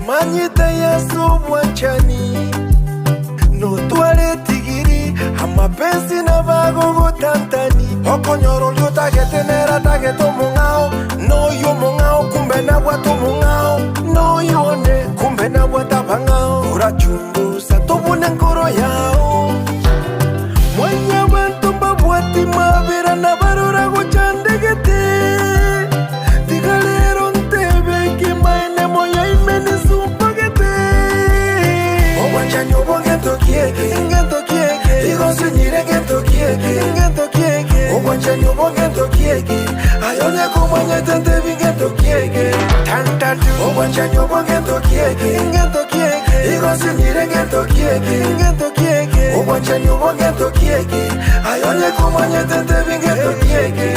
Manyita Yesu Bwanchani no twale tigiri amapenzi n'abago gutantani okonyoro lyota getenera tageto mungao no yo mungao kumbe na bwatu mungao no yone kumbe na bwata bangao urachumbusa tubune nkoro yao mwenye bantumba bwati mabira na barura guchandegete tigalero ntebe kimaine moya imeni supagete obwanjanyo bongento kieke ngento kieke igosi nyire ngento kieke obwanjanyo bongento kieke ayone kumanya tente bingento kieke tantatu obwanjanyo bongento kieke ngento kieke igosi nyire ngento kieke obwanjanyo bongento kieke ayone kumanya tente bingento kieke